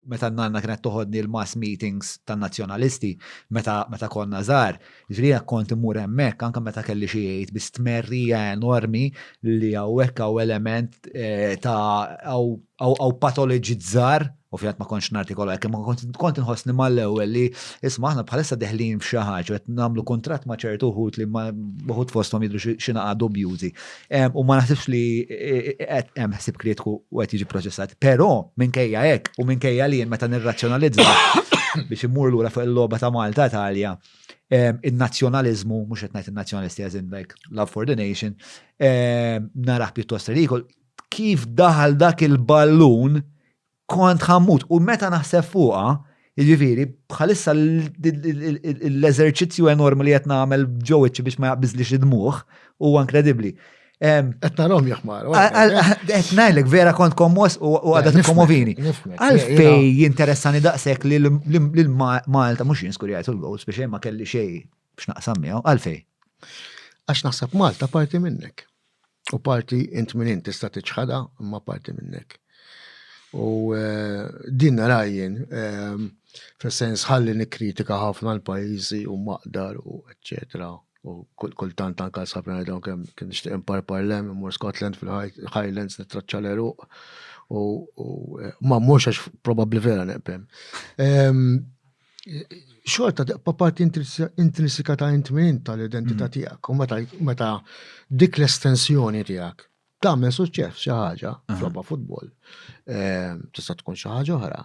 meta nanna kienet toħodni l-mass meetings tan-nazzjonalisti, meta konna żgħar, jiġri kont imur hemmhekk anke meta kelli xi jgħid bi stmerrija enormi li hawnhekk hawn element ta' patoloġizzar. Ovvjament ma kontx nartikola hekk, ma kont inħossni mal-ewwel li isma' aħna bħalissa deħlin f'xi ħaġa qed nagħmlu kuntratt ma' ċertu wħud li ma wħud fosthom jidhru xi naqa' dubjużi. U ma naħsibx li qed hemm ħsieb kritiku u qed jiġi proċessat. Però minkejja hekk u minkejja li meta nirrazzjonalizza biex immur lura fuq il-logħba ta' Malta Italja, in-nazzjonaliżmu, mhux qed ngħid in-nazzjonalisti as in like love for the nation, narah pjuttost ridikol kif daħal dak il-ballun kont ħammut u meta naħseb fuqha, jiġifieri bħalissa l-eżerċizzju enormi li qed nagħmel ġewwiċċi biex ma jaqbiżlix id-dmuħ huwa inkredibbli. Qed narhom jaħmar. Qed ngħidlek vera kont kommos u għadha tikkommovini. Għalfej jinteressani daqshekk li Malta mhux jinskurjajt il-gows biex ma kelli xejn biex naqsam miegħu, għalfej. Għax naħseb Malta parti minnek. U parti int minn int tista' tiċħadha imma parti minnek. U din narajjen, fil-sens ħalli nikkritika ħafna l-pajjiżi u maqdar u eccetera. U kultant anka sabna dawn kemm kien nixtieq imparparlem imur Scotland fil-Highlands nittraċċa l-Eruq u ma mhux għax probabbli vera neqbem. Xorta pa parti intrinsika ta' int minn tal-identità tiegħek u meta dik l-estensjoni tiegħek tagħmel suċċess xi ħaġa f'logħba futbol. Tista' tkun xi ħaġa oħra.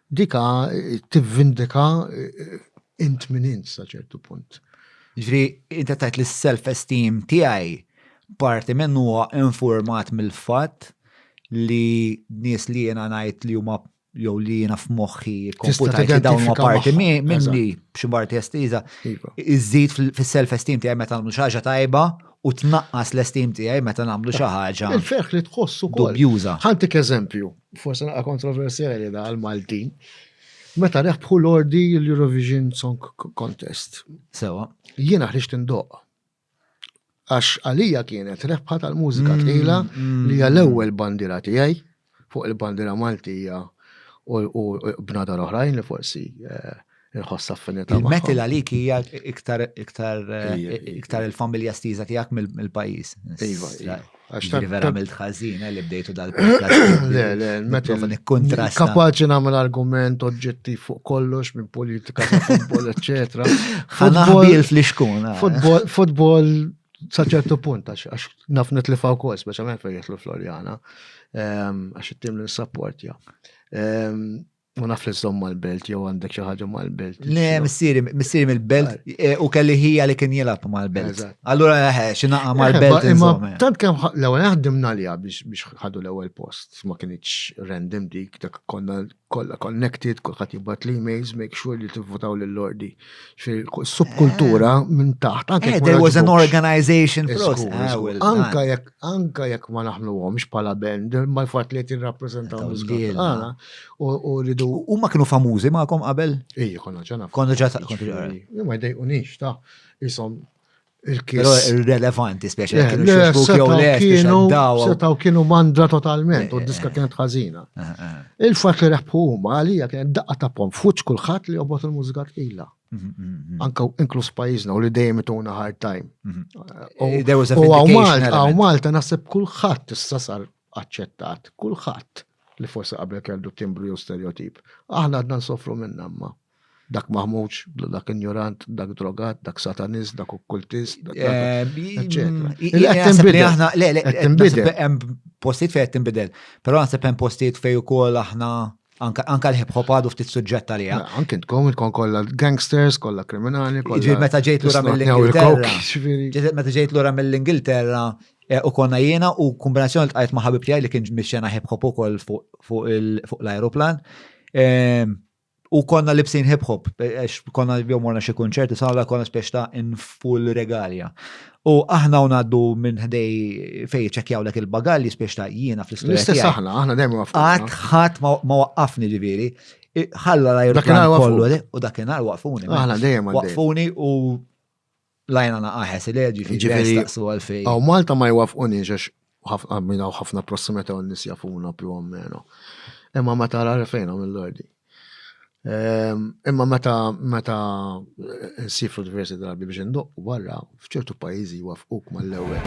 Dika tivvindika int minn int sa ċertu punt. Ġifieri inti tgħid li s-self-esteem tiegħi parti minn huwa infurmat mill-fatt li nies li jiena ngħid li huma jew li jiena f'moħħi komputajt li dawn huma parti minni b'xi parti estiża iżżid fis-self-esteem tiegħi meta nagħmlu xi ħaġa tajba u tnaqqas l-esteem tiegħi meta nagħmlu xi ħaġa. Il-ferħ li tħossu wkoll. Dubjuża. Ħantik eżempju, forsi naqa' kontroversjali da għal-Maltin. Meta reħbħu l-Lordi l-Eurovision Song Contest. Sewa. Jiena ħriġt indoq. Għax għalija kienet rebħa tal-mużika tqila li hija l-ewwel bandiera tiegħi fuq il-bandiera Maltija u bnadar oħrajn li forsi nħoss affinità magħhom. Il-metal għalik hija iktar il-familja stiża tiegħek mill-pajjiż. Iva. Ġifieri vera għamilt ħażin li bdejtu dal-podcast. Le, il-metal. Kapaċi nagħmel argument oġġettiv fuq kollox minn politika ta' futbol, eċetera. Ħanaħbil fl-ixkun. Futbol sa ċertu punt, għax naf nitlifaw kol, speċjalment fejn jitlu Florjana, għax it-tim l-support, ja. U naf li żomm mal-belt, jew għandek xi ħaġa mal-belt. Le, missieri mill-belt u kelli hija li kien jilgħab mal-belt. Allura x'inaqa' mal-belt. Imma tant kemm l-ewwel ħaddimna liha biex ħadu l-ewwel post, ma kienx random dik, dak konna kollha connected, kulħadd jibgħat l-emails, make sure li tivvotaw lil-Lordi. Subkultura minn taħt. There was an organization process. Anka jekk ma naħmluhomx bħala band, ma l-fatt li qed jirrappreżentaw l-iżgħar. U ma kienu famużi ma'kom qabel? Ejja, konna ġana. Konna ġata. Ma jdejqunix, ta' jisom il-kies. Però irrelevanti, speċi. Setaw kienu mandra totalment, u d-diska kienet ħażina. Il-fatt li reħbħu huma għalija kienet daqqa ta' pom fuċ kulħadd li jobbot il-mużika tqila. Anka inkluż pajjiżna u li dejjem ituna hard time. U għaw Malta naħseb kulħadd issa sar aċċettat, kulħadd. Li forse qabel kellu timbru jew stereotip. Aħna għadna nsofru minna imma. Dak maħmuġ, dak ignorant, dak drogat, dak satanist, dak okkultist, hemm postijiet fejn qed tinbidel. Però naħseb hemm postijiet fejn ukoll aħna anka l-hip-hop għadu ftit suġġett għalija. Anke tkun kollha gangsters, kollha kriminali, kollha. Meta ġejt lura mill-Ingilterra, u konna jiena u kombinazzjoni l-tqajt ma' ħabib tiegħi li kien mixxena hip-hop ukoll fuq l-ajruplan. U konna libsin hip-hop, konna jew morna xi kunċerti, sawla konna speċta in full regalja. U aħna ngħaddu minn ħdej fejn ċekkjawlek il-bagalli speċta jiena fl-istorja. L-istess aħna dejjem waqfna. Ħadd ma waqqafni ġifieri. Ħalla l-ajruplan kollu u dakinhar waqfuni. Aħna dejjem waqfuni u lajna naqaħes il-ġifieri staqsu għalfejn. Aw Malta ma jwafquni għax ħafna prossimità u n-nies jafuna più o meno. Imma meta għalfejn il-Lordi. Imma meta nsifru diversi drabi biex ndoqqu barra, f'ċertu pajjiżi wafquk mal-ewwel.